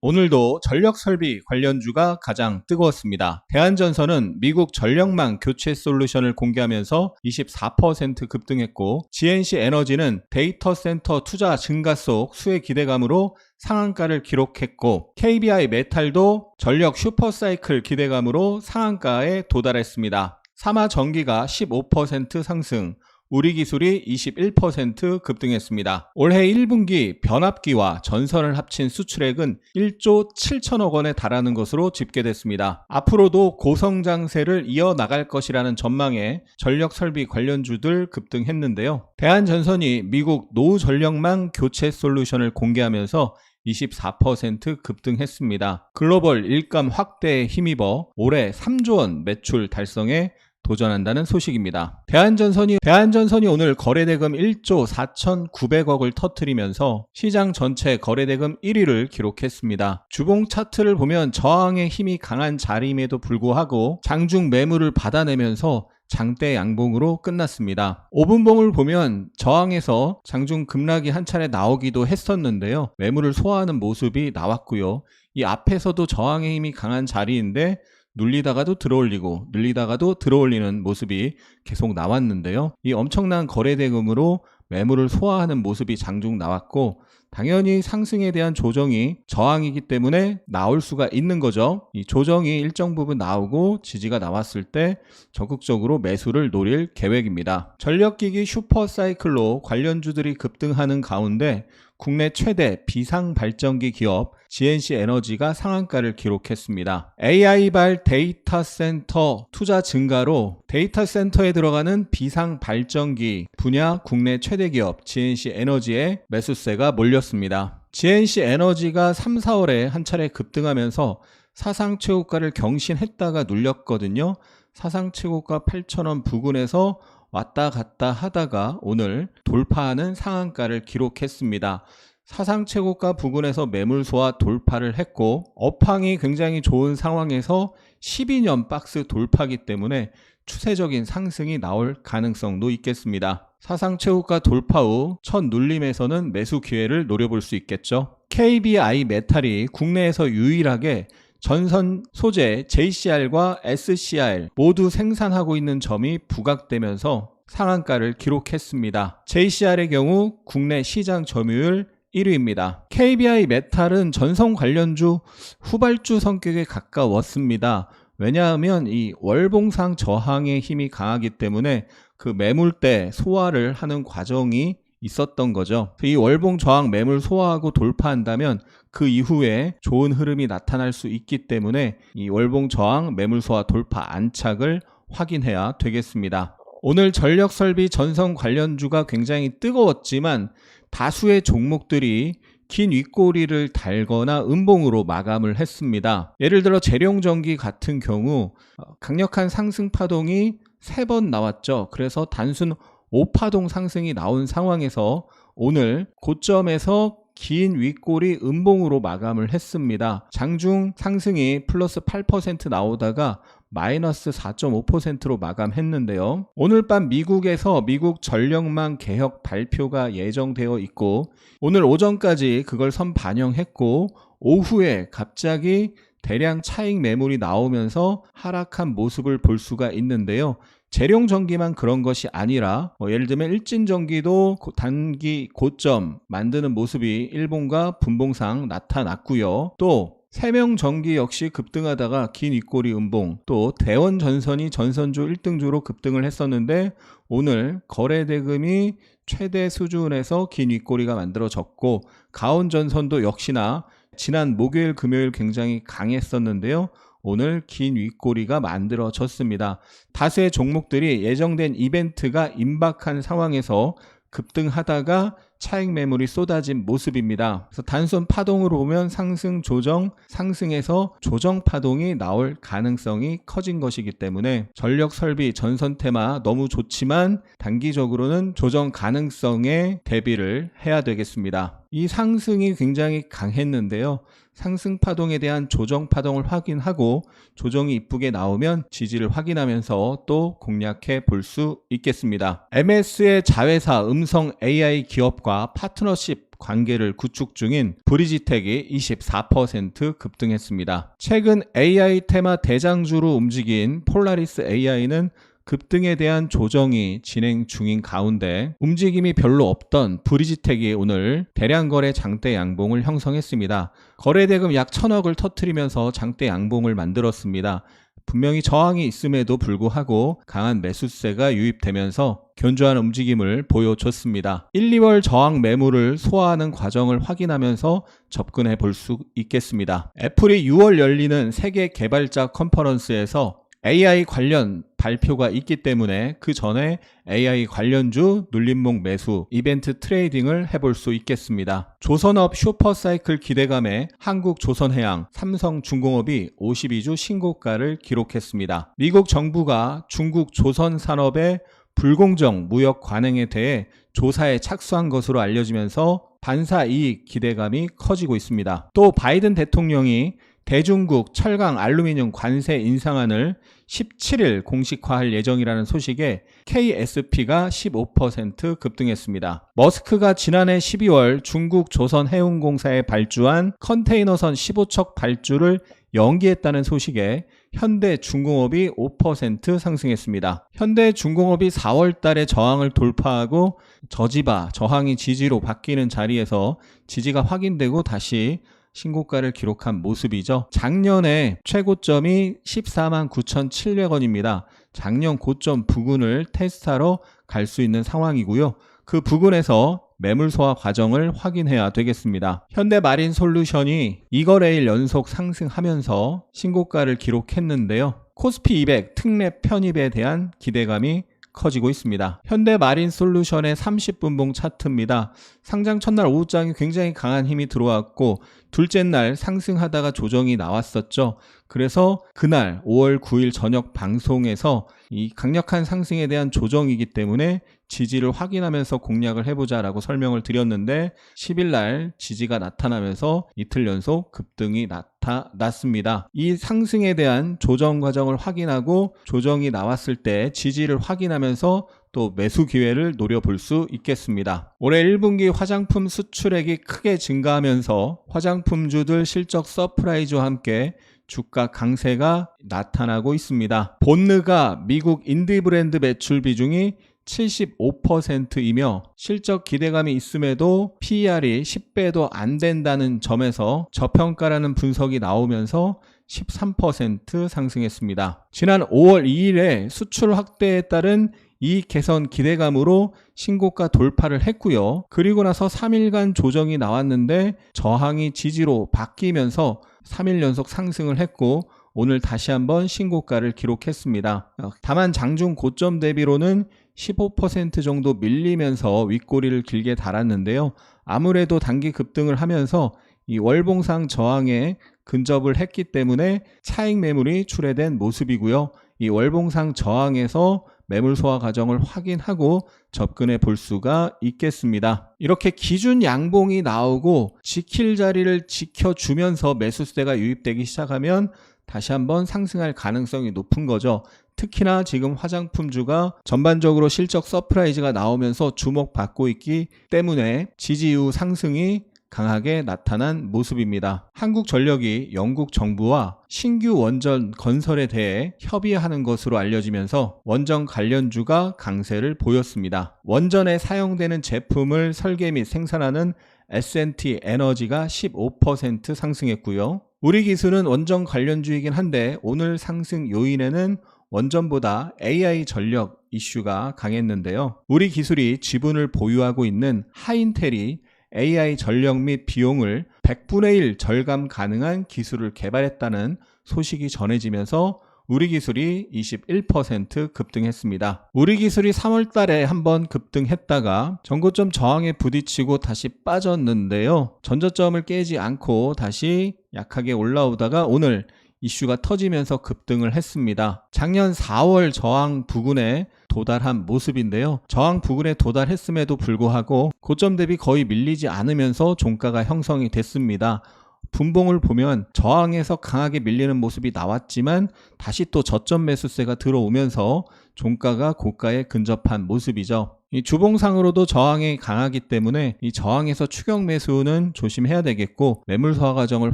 오늘도 전력설비 관련주가 가장 뜨거웠습니다. 대한전선은 미국 전력망 교체 솔루션을 공개하면서 24% 급등했고, GNC에너지는 데이터 센터 투자 증가 속 수혜 기대감으로 상한가를 기록했고, KBI 메탈도 전력 슈퍼사이클 기대감으로 상한가에 도달했습니다. 삼화전기가 15% 상승, 우리기술이 21% 급등했습니다. 올해 1분기 변압기와 전선을 합친 수출액은 1조 7천억 원에 달하는 것으로 집계됐습니다. 앞으로도 고성장세를 이어나갈 것이라는 전망에 전력설비 관련주들 급등했는데요. 대한전선이 미국 노전력망 교체 솔루션을 공개하면서 24% 급등했습니다. 글로벌 일감 확대에 힘입어 올해 3조 원 매출 달성에 도전한다는 소식입니다. 대한전선이 오늘 거래대금 1조 4,900억을 터뜨리면서 시장 전체 거래대금 1위를 기록했습니다. 주봉 차트를 보면 저항의 힘이 강한 자리임에도 불구하고 장중 매물을 받아내면서 장대 양봉으로 끝났습니다. 5분봉을 보면 저항에서 장중 급락이 한 차례 나오기도 했었는데요. 매물을 소화하는 모습이 나왔고요. 이 앞에서도 저항의 힘이 강한 자리인데 눌리다가도 들어올리고 눌리다가도 들어올리는 모습이 계속 나왔는데요. 이 엄청난 거래대금으로 매물을 소화하는 모습이 장중 나왔고, 당연히 상승에 대한 조정이 저항이기 때문에 나올 수가 있는 거죠. 이 조정이 일정 부분 나오고 지지가 나왔을 때 적극적으로 매수를 노릴 계획입니다. 전력기기 슈퍼사이클로 관련주들이 급등하는 가운데 국내 최대 비상발전기 기업 GNC에너지가 상한가를 기록했습니다. AI발 데이터 센터 투자 증가로 데이터 센터에 들어가는 비상발전기 분야 국내 최대 기업 GNC에너지에 매수세가 몰렸습니다. GNC에너지가 3, 4월에 한 차례 급등하면서 사상 최고가를 경신했다가 눌렸거든요. 사상 최고가 8,000원 부근에서 왔다 갔다 하다가 오늘 돌파하는 상한가를 기록했습니다. 사상 최고가 부근에서 매물 소화 돌파를 했고, 업황이 굉장히 좋은 상황에서 12년 박스 돌파기 때문에 추세적인 상승이 나올 가능성도 있겠습니다. 사상 최고가 돌파 후 첫 눌림에서는 매수 기회를 노려볼 수 있겠죠. KBI 메탈이 국내에서 유일하게 전선 소재 JCR과 SCR 모두 생산하고 있는 점이 부각되면서 상한가를 기록했습니다. JCR의 경우 국내 시장 점유율 1위입니다. KBI 메탈은 전선 관련주 후발주 성격에 가까웠습니다. 왜냐하면 이 월봉상 저항의 힘이 강하기 때문에 그 매물대 소화를 하는 과정이 있었던 거죠. 이 월봉 저항 매물 소화하고 돌파한다면 그 이후에 좋은 흐름이 나타날 수 있기 때문에 이 월봉 저항 매물 소화 돌파 안착을 확인해야 되겠습니다. 오늘 전력설비 전선 관련주가 굉장히 뜨거웠지만 다수의 종목들이 긴 윗꼬리를 달거나 음봉으로 마감을 했습니다. 예를 들어 재룡전기 같은 경우 강력한 상승 파동이 3번 나왔죠. 그래서 단순 5파동 상승이 나온 상황에서 오늘 고점에서 긴 윗꼬리 음봉으로 마감을 했습니다. 장중 상승이 플러스 8% 나오다가 마이너스 4.5%로 마감했는데요. 오늘 밤 미국에서 미국 전력망 개혁 발표가 예정되어 있고, 오늘 오전까지 그걸 선반영했고, 오후에 갑자기 대량 차익 매물이 나오면서 하락한 모습을 볼 수가 있는데요. 재룡전기만 그런 것이 아니라 예를 들면 일진전기도 단기 고점 만드는 모습이 일봉과 분봉상 나타났고요. 또 세명전기 역시 급등하다가 긴 윗꼬리 음봉, 또 대원전선이 전선주 1등주로 급등을 했었는데 오늘 거래대금이 최대 수준에서 긴 윗꼬리가 만들어졌고, 가온전선도 역시나 지난 목요일 금요일 굉장히 강했었는데요. 오늘 긴 윗꼬리가 만들어졌습니다. 다수의 종목들이 예정된 이벤트가 임박한 상황에서 급등하다가 차익 매물이 쏟아진 모습입니다. 그래서 단순 파동으로 보면 상승 조정, 상승에서 조정 파동이 나올 가능성이 커진 것이기 때문에 전력 설비 전선 테마 너무 좋지만 단기적으로는 조정 가능성에 대비를 해야 되겠습니다. 이 상승이 굉장히 강했는데요. 상승 파동에 대한 조정 파동을 확인하고 조정이 이쁘게 나오면 지지를 확인하면서 또 공략해 볼 수 있겠습니다. MS의 자회사 음성 AI 기업과 파트너십 관계를 구축 중인 브리지텍이 24% 급등했습니다. 최근 AI 테마 대장주로 움직인 폴라리스 AI는 급등에 대한 조정이 진행 중인 가운데 움직임이 별로 없던 브리지텍이 오늘 대량 거래 장대 양봉을 형성했습니다. 거래 대금 약 1,000억을 터뜨리면서 장대 양봉을 만들었습니다. 분명히 저항이 있음에도 불구하고 강한 매수세가 유입되면서 견조한 움직임을 보여줬습니다. 1, 2월 저항 매물을 소화하는 과정을 확인하면서 접근해 볼 수 있겠습니다. 애플이 6월 열리는 세계 개발자 컨퍼런스에서 AI 관련 발표가 있기 때문에 그 전에 AI 관련주 눌림목 매수 이벤트 트레이딩을 해볼 수 있겠습니다. 조선업 슈퍼사이클 기대감에 한국조선해양, 삼성중공업이 52주 신고가를 기록했습니다. 미국 정부가 중국 조선산업의 불공정 무역 관행에 대해 조사에 착수한 것으로 알려지면서 반사이익 기대감이 커지고 있습니다. 또 바이든 대통령이 대중국 철강 알루미늄 관세 인상안을 17일 공식화할 예정이라는 소식에 KSP가 15% 급등했습니다. 머스크가 지난해 12월 중국 조선해운공사에 발주한 컨테이너선 15척 발주를 연기했다는 소식에 현대중공업이 5% 상승했습니다. 현대중공업이 4월 달에 저항을 돌파하고 저지바, 저항이 지지로 바뀌는 자리에서 지지가 확인되고 다시 신고가를 기록한 모습이죠. 작년에 최고점이 14만 9,700원입니다. 작년 고점 부근을 테스트하러 갈 수 있는 상황이고요. 그 부근에서 매물 소화 과정을 확인해야 되겠습니다. 현대마린솔루션이 2거래일 연속 상승하면서 신고가를 기록했는데요. 코스피 200 특례 편입에 대한 기대감이 커지고 있습니다. 현대마린솔루션의 30분봉 차트입니다. 상장 첫날 오후장이 굉장히 강한 힘이 들어왔고 둘째 날 상승하다가 조정이 나왔었죠. 그래서 그날 5월 9일 저녁 방송에서 이 강력한 상승에 대한 조정이기 때문에 지지를 확인하면서 공략을 해보자라고 설명을 드렸는데 10일 날 지지가 나타나면서 이틀 연속 급등이 나타났습니다. 이 상승에 대한 조정 과정을 확인하고 조정이 나왔을 때 지지를 확인하면서 또 매수 기회를 노려볼 수 있겠습니다. 올해 1분기 화장품 수출액이 크게 증가하면서 화장품주들 실적 서프라이즈와 함께 주가 강세가 나타나고 있습니다. 본느가 미국 인디 브랜드 매출 비중이 75%이며 실적 기대감이 있음에도 PER이 10배도 안 된다는 점에서 저평가라는 분석이 나오면서 13% 상승했습니다. 지난 5월 2일에 수출 확대에 따른 이익 개선 기대감으로 신고가 돌파를 했고요. 그리고 나서 3일간 조정이 나왔는데 저항이 지지로 바뀌면서 3일 연속 상승을 했고 오늘 다시 한번 신고가를 기록했습니다. 다만 장중 고점 대비로는 15% 정도 밀리면서 윗꼬리를 길게 달았는데요. 아무래도 단기 급등을 하면서 이 월봉상 저항에 근접을 했기 때문에 차익 매물이 출회된 모습이고요. 이 월봉상 저항에서 매물 소화 과정을 확인하고 접근해 볼 수가 있겠습니다. 이렇게 기준 양봉이 나오고 지킬 자리를 지켜주면서 매수세가 유입되기 시작하면 다시 한번 상승할 가능성이 높은 거죠. 특히나 지금 화장품주가 전반적으로 실적 서프라이즈가 나오면서 주목받고 있기 때문에 지지 이후 상승이 강하게 나타난 모습입니다. 한국전력이 영국 정부와 신규 원전 건설에 대해 협의하는 것으로 알려지면서 원전 관련주가 강세를 보였습니다. 원전에 사용되는 제품을 설계 및 생산하는 S&T 에너지가 15% 상승했고요. 우리 기술은 원전 관련주이긴 한데 오늘 상승 요인에는 원전보다 AI 전력 이슈가 강했는데요. 우리 기술이 지분을 보유하고 있는 하인텔이 AI 전력 및 비용을 100분의 1 절감 가능한 기술을 개발했다는 소식이 전해지면서 우리 기술이 21% 급등했습니다. 우리 기술이 3월 달에 한번 급등했다가 전고점 저항에 부딪히고 다시 빠졌는데요. 전저점을 깨지 않고 다시 약하게 올라오다가 오늘 이슈가 터지면서 급등을 했습니다. 작년 4월 저항 부근에 도달한 모습인데요. 저항 부근에 도달했음에도 불구하고 고점 대비 거의 밀리지 않으면서 종가가 형성이 됐습니다. 분봉을 보면 저항에서 강하게 밀리는 모습이 나왔지만 다시 또 저점 매수세가 들어오면서 종가가 고가에 근접한 모습이죠. 이 주봉상으로도 저항이 강하기 때문에 이 저항에서 추격 매수는 조심해야 되겠고, 매물 소화 과정을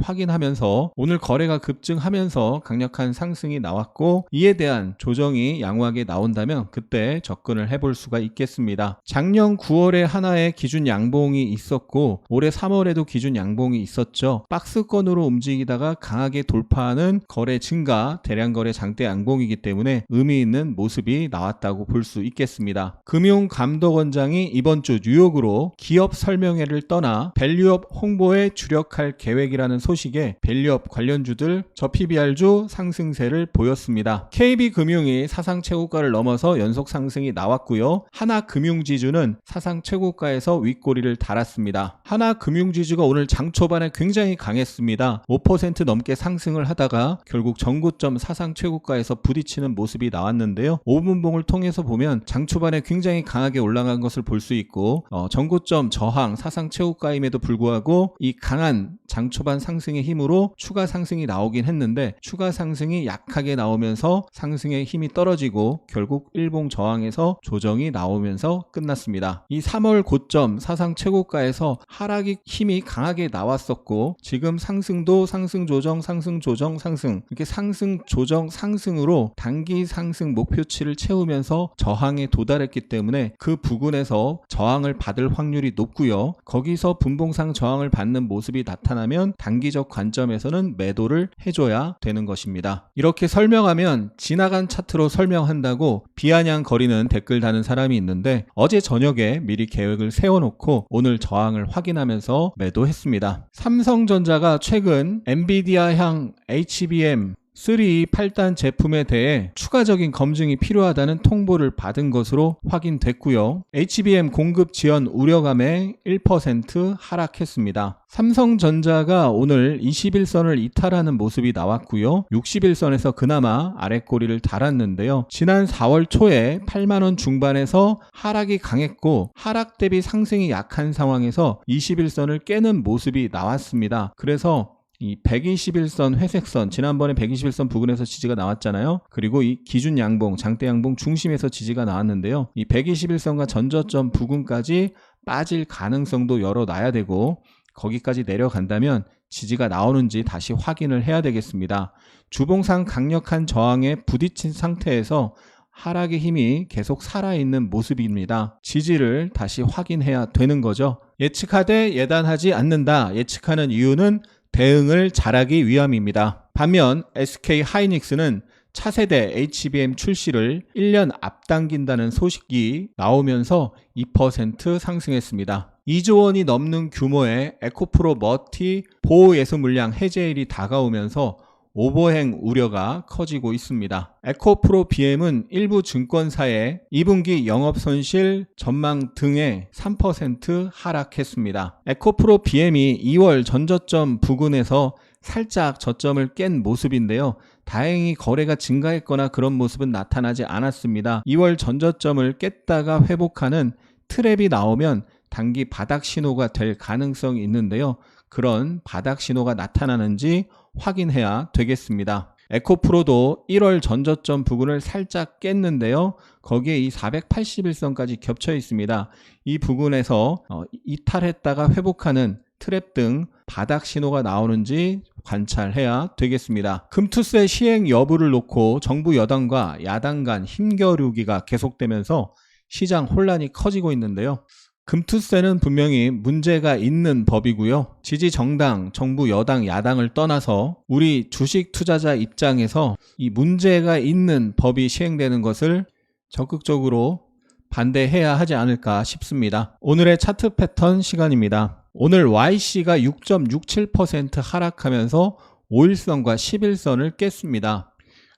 확인하면서 오늘 거래가 급증하면서 강력한 상승이 나왔고 이에 대한 조정이 양호하게 나온다면 그때 접근을 해볼 수가 있겠습니다. 작년 9월에 하나의 기준 양봉이 있었고 올해 3월에도 기준 양봉이 있었죠. 박스권으로 움직이다가 강하게 돌파하는 거래 증가, 대량 거래 장대 양봉이기 때문에 의미 있는 모습이 나왔다고 볼 수 있겠습니다. 금융감독원장이 이번 주 뉴욕으로 기업 설명회를 떠나 밸류업 홍보에 주력할 계획이라는 소식에 밸류업 관련주들 저PBR주 상승세를 보였습니다. KB금융이 사상 최고가를 넘어서 연속 상승이 나왔고요. 하나금융지주는 사상 최고가에서 윗꼬리를 달았습니다. 하나금융지주가 오늘 장 초반에 굉장히 강했습니다. 5% 넘게 상승을 하다가 결국 전고점 사상 최고가에서 부딪히는 모습이 나왔는데요. 5분봉을 통해서 보면 장 초반에 굉장히 강하게 올라간 것을 볼 수 있고 전고점 저항 사상 최고가임에도 불구하고 이 강한 장 초반 상승의 힘으로 추가 상승이 나오긴 했는데 추가 상승이 약하게 나오면서 상승의 힘이 떨어지고 결국 일봉 저항에서 조정이 나오면서 끝났습니다. 이 3월 고점 사상 최고가에서 하락이 힘이 강하게 나왔었고 지금 상승도 상승 조정 상승 조정 상승 이렇게 상승 조정 상승으로 단기 상승 목표치를 채우면서 저항에 도달했기 때문에 그 부근에서 저항을 받을 확률이 높고요. 거기서 분봉상 저항을 받는 모습이 나타나면 단기적 관점에서는 매도를 해줘야 되는 것입니다. 이렇게 설명하면 지나간 차트로 설명한다고 비아냥거리는 댓글 다는 사람이 있는데 어제 저녁에 미리 계획을 세워놓고 오늘 저항을 확인하면서 매도했습니다. 삼성전자가 최근 엔비디아향 HBM 8단 제품에 대해 추가적인 검증이 필요하다는 통보를 받은 것으로 확인됐고요. HBM 공급 지연 우려감에 1% 하락했습니다. 삼성전자가 오늘 21선을 이탈하는 모습이 나왔고요. 61선에서 그나마 아랫꼬리를 달았는데요. 지난 4월 초에 8만원 중반에서 하락이 강했고 하락 대비 상승이 약한 상황에서 21선을 깨는 모습이 나왔습니다. 그래서 이 121선 회색선 지난번에 121선 부근에서 지지가 나왔잖아요. 그리고 이 기준 양봉 장대 양봉 중심에서 지지가 나왔는데요. 이 121선과 전저점 부근까지 빠질 가능성도 열어놔야 되고 거기까지 내려간다면 지지가 나오는지 다시 확인을 해야 되겠습니다. 주봉상 강력한 저항에 부딪힌 상태에서 하락의 힘이 계속 살아있는 모습입니다. 지지를 다시 확인해야 되는 거죠. 예측하되 예단하지 않는다. 예측하는 이유는 대응을 잘하기 위함입니다. 반면 SK 하이닉스는 차세대 HBM 출시를 1년 앞당긴다는 소식이 나오면서 2% 상승했습니다. 2조 원이 넘는 규모의 에코프로 머티 보호예수 물량 해제일이 다가오면서 오버행 우려가 커지고 있습니다. 에코프로 BM은 일부 증권사의 2분기 영업손실 전망 등에 3% 하락했습니다. 에코프로 BM이 2월 전저점 부근에서 살짝 저점을 깬 모습인데요. 다행히 거래가 증가했거나 그런 모습은 나타나지 않았습니다. 2월 전저점을 깼다가 회복하는 트랩이 나오면 단기 바닥 신호가 될 가능성이 있는데요. 그런 바닥 신호가 나타나는지 확인해야 되겠습니다. 에코프로도 1월 전저점 부근을 살짝 깼는데요. 거기에 이 481선까지 겹쳐 있습니다. 이 부근에서 이탈했다가 회복하는 트랩 등 바닥 신호가 나오는지 관찰해야 되겠습니다. 금투세 시행 여부를 놓고 정부 여당과 야당 간 힘겨루기가 계속되면서 시장 혼란이 커지고 있는데요. 금투세는 분명히 문제가 있는 법이고요. 지지 정당, 정부 여당, 야당을 떠나서 우리 주식 투자자 입장에서 이 문제가 있는 법이 시행되는 것을 적극적으로 반대해야 하지 않을까 싶습니다. 오늘의 차트 패턴 시간입니다. 오늘 YC가 6.67% 하락하면서 5일선과 11선을 깼습니다.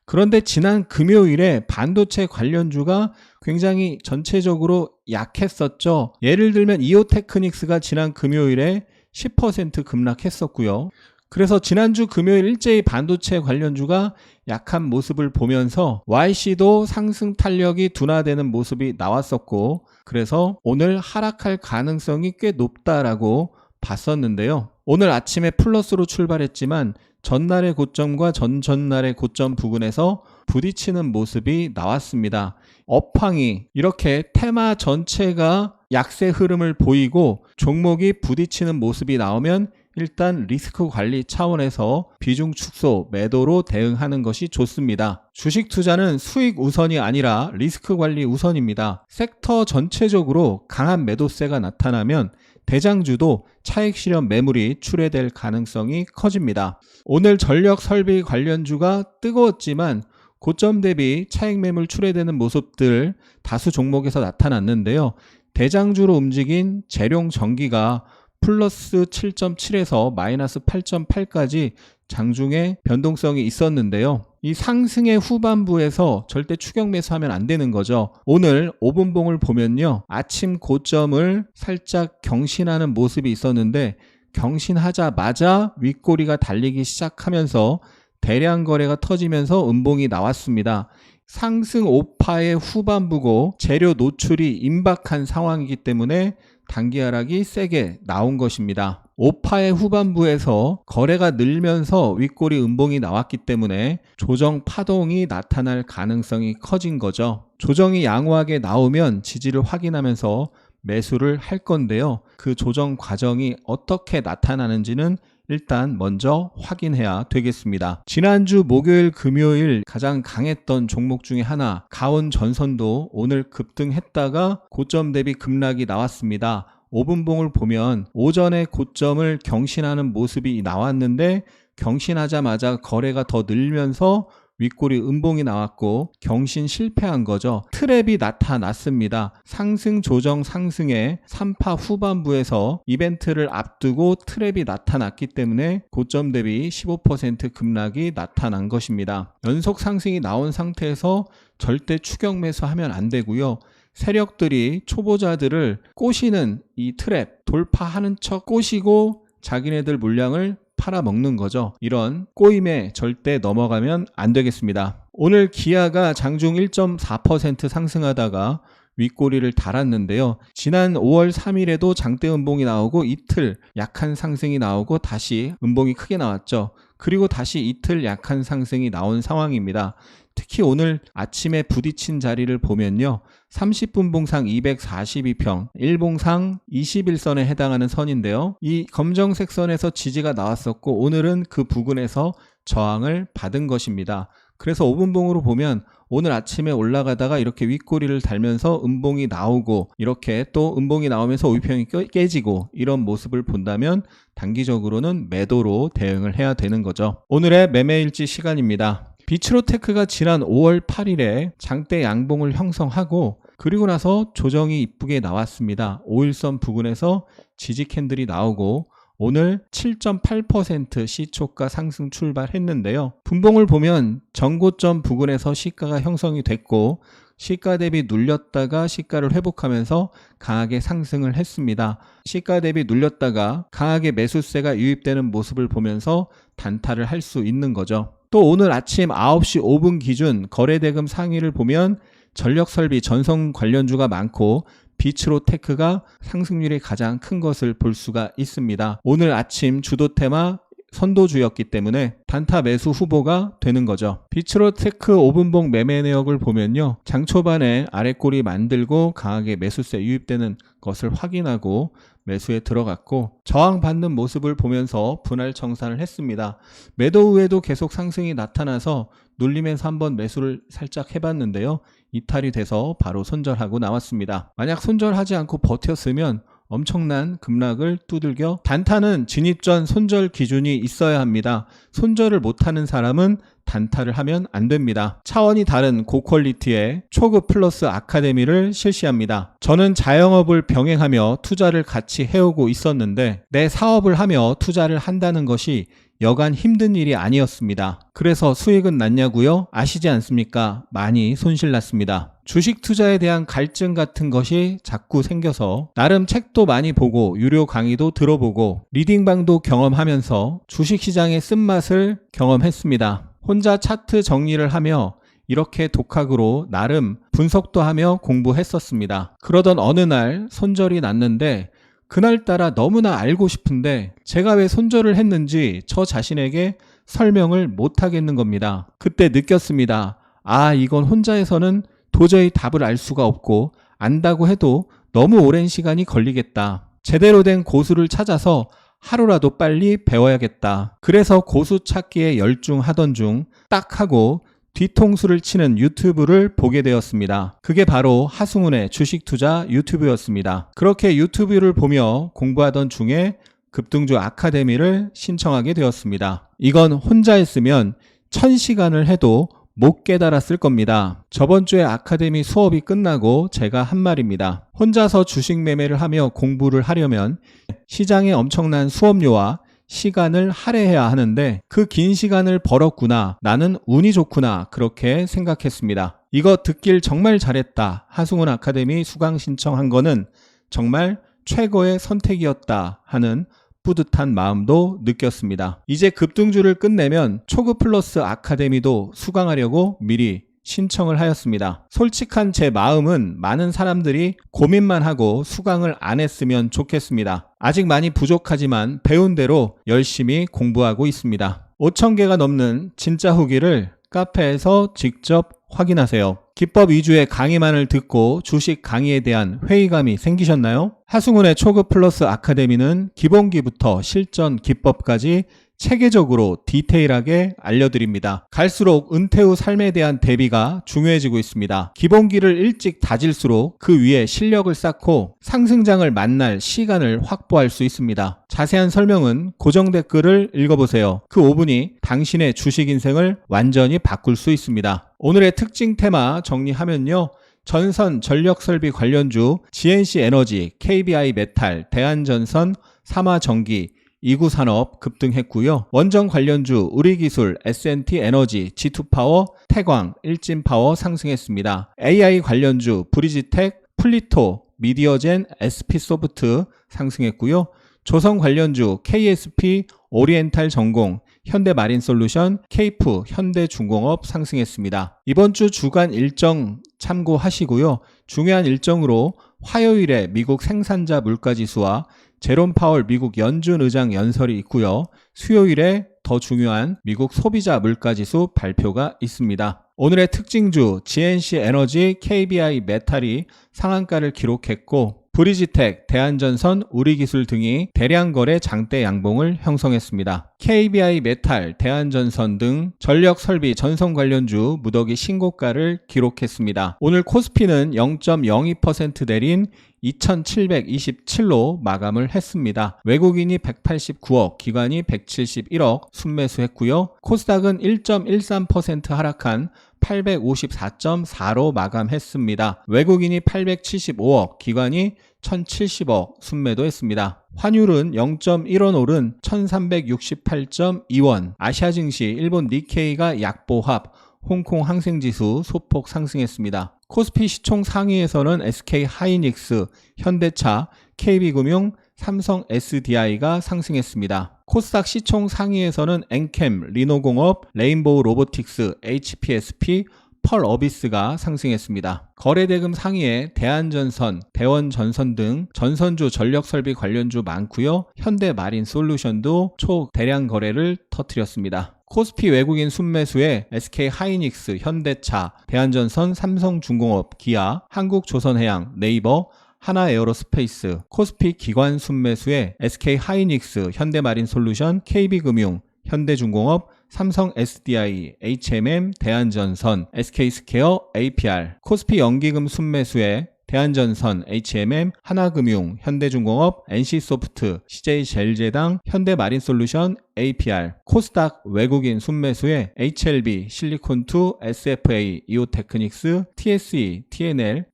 그런데 지난 금요일에 반도체 관련주가 굉장히 전체적으로 약했었죠. 예를 들면 이오테크닉스가 지난 금요일에 10% 급락했었고요. 그래서 지난주 금요일 일제히 반도체 관련주가 약한 모습을 보면서 YC도 상승 탄력이 둔화되는 모습이 나왔었고 그래서 오늘 하락할 가능성이 꽤 높다라고 봤었는데요. 오늘 아침에 플러스로 출발했지만 전날의 고점과 전전날의 고점 부근에서 부딪히는 모습이 나왔습니다. 업황이 이렇게 테마 전체가 약세 흐름을 보이고 종목이 부딪히는 모습이 나오면 일단 리스크 관리 차원에서 비중 축소, 매도로 대응하는 것이 좋습니다. 주식 투자는 수익 우선이 아니라 리스크 관리 우선입니다. 섹터 전체적으로 강한 매도세가 나타나면 대장주도 차익 실현 매물이 출회될 가능성이 커집니다. 오늘 전력 설비 관련주가 뜨거웠지만 고점 대비 차익 매물 출회되는 모습들 다수 종목에서 나타났는데요. 대장주로 움직인 재룡 전기가 플러스 7.7에서 마이너스 8.8까지 장중에 변동성이 있었는데요. 이 상승의 후반부에서 절대 추격 매수하면 안 되는 거죠. 오늘 5분봉을 보면요. 아침 고점을 살짝 경신하는 모습이 있었는데 경신하자마자 윗꼬리가 달리기 시작하면서 대량 거래가 터지면서 음봉이 나왔습니다. 상승 오파의 후반부고 재료 노출이 임박한 상황이기 때문에 단기 하락이 세게 나온 것입니다. 오파의 후반부에서 거래가 늘면서 윗꼬리 음봉이 나왔기 때문에 조정 파동이 나타날 가능성이 커진 거죠. 조정이 양호하게 나오면 지지를 확인하면서 매수를 할 건데요. 그 조정 과정이 어떻게 나타나는지는 일단 먼저 확인해야 되겠습니다. 지난주 목요일, 금요일 가장 강했던 종목 중에 하나 가온전선도 오늘 급등했다가 고점 대비 급락이 나왔습니다. 5분봉을 보면 오전에 고점을 경신하는 모습이 나왔는데 경신하자마자 거래가 더 늘면서 윗꼬리 음봉이 나왔고 경신 실패한 거죠. 트랩이 나타났습니다. 상승 조정 상승의 3파 후반부에서 이벤트를 앞두고 트랩이 나타났기 때문에 고점 대비 15% 급락이 나타난 것입니다. 연속 상승이 나온 상태에서 절대 추격 매수하면 안 되고요. 세력들이 초보자들을 꼬시는 이 트랩 돌파하는 척 꼬시고 자기네들 물량을 팔아먹는 거죠. 이런 꼬임에 절대 넘어가면 안 되겠습니다. 오늘 기아가 장중 1.4% 상승하다가 윗꼬리를 달았는데요. 지난 5월 3일에도 장대 음봉이 나오고 이틀 약한 상승이 나오고 다시 음봉이 크게 나왔죠. 그리고 다시 이틀 약한 상승이 나온 상황입니다. 특히 오늘 아침에 부딪힌 자리를 보면요. 30분 봉상 242평, 1봉상 21선에 해당하는 선인데요. 이 검정색 선에서 지지가 나왔었고 오늘은 그 부근에서 저항을 받은 것입니다. 그래서 5분봉으로 보면 오늘 아침에 올라가다가 이렇게 윗꼬리를 달면서 음봉이 나오고 이렇게 또 음봉이 나오면서 오이평이 깨지고 이런 모습을 본다면 단기적으로는 매도로 대응을 해야 되는 거죠. 오늘의 매매일지 시간입니다. 비츠로테크가 지난 5월 8일에 장대 양봉을 형성하고 그리고 나서 조정이 이쁘게 나왔습니다. 5일선 부근에서 지지 캔들이 나오고 오늘 7.8% 시초가 상승 출발했는데요. 분봉을 보면 전고점 부근에서 시가가 형성이 됐고 시가 대비 눌렸다가 시가를 회복하면서 강하게 상승을 했습니다. 시가 대비 눌렸다가 강하게 매수세가 유입되는 모습을 보면서 단타를 할 수 있는 거죠. 또 오늘 아침 9시 5분 기준 거래대금 상위를 보면 전력설비 전선 관련주가 많고 비츠로테크가 상승률이 가장 큰 것을 볼 수가 있습니다. 오늘 아침 주도 테마 선도주였기 때문에 단타 매수 후보가 되는 거죠. 비츠로테크 5분봉 매매 내역을 보면요. 장 초반에 아랫꼬리 만들고 강하게 매수세 유입되는 것을 확인하고 매수에 들어갔고 저항받는 모습을 보면서 분할 청산을 했습니다. 매도 후에도 계속 상승이 나타나서 눌리면서 한번 매수를 살짝 해봤는데요. 이탈이 돼서 바로 손절하고 나왔습니다. 만약 손절하지 않고 버텼으면 엄청난 급락을 두들겨 단타는 진입 전 손절 기준이 있어야 합니다. 손절을 못하는 사람은 단타를 하면 안 됩니다. 차원이 다른 고퀄리티의 초급 플러스 아카데미를 실시합니다. 저는 자영업을 병행하며 투자를 같이 해오고 있었는데 내 사업을 하며 투자를 한다는 것이 여간 힘든 일이 아니었습니다. 그래서 수익은 났냐고요? 아시지 않습니까? 많이 손실났습니다. 주식 투자에 대한 갈증 같은 것이 자꾸 생겨서 나름 책도 많이 보고 유료 강의도 들어보고 리딩방도 경험하면서 주식시장의 쓴맛을 경험했습니다. 혼자 차트 정리를 하며 이렇게 독학으로 나름 분석도 하며 공부했었습니다. 그러던 어느 날 손절이 났는데 그날따라 너무나 알고 싶은데 제가 왜 손절을 했는지 저 자신에게 설명을 못하겠는 겁니다. 그때 느꼈습니다. 아, 이건 혼자 해서는 도저히 답을 알 수가 없고 안다고 해도 너무 오랜 시간이 걸리겠다. 제대로 된 고수를 찾아서 하루라도 빨리 배워야겠다. 그래서 고수 찾기에 열중하던 중 딱 하고 뒤통수를 치는 유튜브를 보게 되었습니다. 그게 바로 하승훈의 주식 투자 유튜브였습니다. 그렇게 유튜브를 보며 공부하던 중에 급등주 아카데미를 신청하게 되었습니다. 이건 혼자 했으면 1000시간을 해도 못 깨달았을 겁니다. 저번 주에 아카데미 수업이 끝나고 제가 한 말입니다. 혼자서 주식 매매를 하며 공부를 하려면 시장에 엄청난 수업료와 시간을 할애해야 하는데 그 긴 시간을 벌었구나. 나는 운이 좋구나. 그렇게 생각했습니다. 이거 듣길 정말 잘했다. 하승훈 아카데미 수강 신청한 거는 정말 최고의 선택이었다 하는 뿌듯한 마음도 느꼈습니다. 이제 급등주를 끝내면 초급 플러스 아카데미도 수강하려고 미리 신청을 하였습니다. 솔직한 제 마음은 많은 사람들이 고민만 하고 수강을 안 했으면 좋겠습니다. 아직 많이 부족하지만 배운 대로 열심히 공부하고 있습니다. 5,000개가 넘는 진짜 후기를 카페에서 직접 확인하세요. 기법 위주의 강의만을 듣고 주식 강의에 대한 회의감이 생기셨나요? 하승훈의 초급 플러스 아카데미는 기본기부터 실전 기법까지 체계적으로 디테일하게 알려드립니다. 갈수록 은퇴 후 삶에 대한 대비가 중요해지고 있습니다. 기본기를 일찍 다질수록 그 위에 실력을 쌓고 상승장을 만날 시간을 확보할 수 있습니다. 자세한 설명은 고정 댓글을 읽어보세요. 그 5분이 당신의 주식 인생을 완전히 바꿀 수 있습니다. 오늘의 특징 테마 정리하면요. 전선 전력설비 관련주 GNC 에너지, KBI 메탈, 대한전선, 삼화전기, 이구산업 급등했고요. 원전 관련주 우리기술, S&T 에너지, G2파워, 태광, 일진파워 상승했습니다. AI 관련주 브리지텍, 플리토, 미디어젠, SP소프트 상승했고요. 조선 관련주 KSP, 오리엔탈 전공, 현대마린솔루션, 케이프, 현대중공업 상승했습니다. 이번 주 주간 일정 참고하시고요. 중요한 일정으로 화요일에 미국 생산자 물가지수와 제롬 파월 미국 연준 의장 연설이 있고요. 수요일에 더 중요한 미국 소비자 물가지수 발표가 있습니다. 오늘의 특징주 GNC 에너지, KBI 메탈이 상한가를 기록했고 브리지텍, 대한전선, 우리기술 등이 대량 거래 장대 양봉을 형성했습니다. KBI 메탈, 대한전선 등 전력 설비 전선 관련주 무더기 신고가를 기록했습니다. 오늘 코스피는 0.02% 내린 2727로 마감을 했습니다. 외국인이 189억, 기관이 171억 순매수했고요. 코스닥은 1.13% 하락한 854.4로 마감했습니다. 외국인이 875억, 기관이 1070억 순매도했습니다. 환율은 0.1원 오른 1368.2원, 아시아 증시 일본 니케이가 약보합, 홍콩 항생지수 소폭 상승했습니다. 코스피 시총 상위에서는 SK 하이닉스, 현대차, KB금융, 삼성 SDI가 상승했습니다. 코스닥 시총 상위에서는 엔캠, 리노공업, 레인보우 로보틱스, HPSP, 펄어비스가 상승했습니다. 거래대금 상위에 대한전선, 대원전선 등 전선주 전력설비 관련주 많고요. 현대마린솔루션도 초대량 거래를 터뜨렸습니다. 코스피 외국인 순매수에 SK 하이닉스, 현대차, 대한전선, 삼성중공업, 기아, 한국조선해양, 네이버, 하나에어로스페이스, 코스피 기관 순매수에 SK 하이닉스, 현대마린솔루션, KB금융, 현대중공업, 삼성 SDI, HMM, 대한전선, SK스퀘어, APR, 코스피 연기금 순매수에 대한전선, HMM, 하나금융, 현대중공업, NC소프트, CJ제일제당, 현대마린솔루션, APR, 코스닥 외국인 순매수에 HLB, 실리콘2, SFA, 이오테크닉스, TSE, TNL,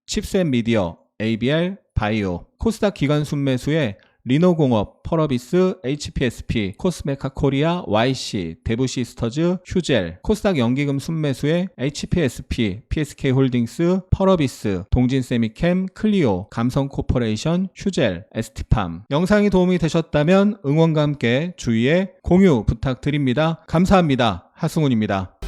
칩셋미디어, ABR, 바이오, 코스닥 기관 순매수에 리노공업, 펄어비스, HPSP, 코스메카 코리아, YC, 데브시스터즈, 휴젤, 코스닥 연기금 순매수에 HPSP, PSK홀딩스, 펄어비스, 동진세미캠, 클리오, 감성코퍼레이션, 휴젤, ST팜. 영상이 도움이 되셨다면 응원과 함께 주위에 공유 부탁드립니다. 감사합니다. 하승훈입니다.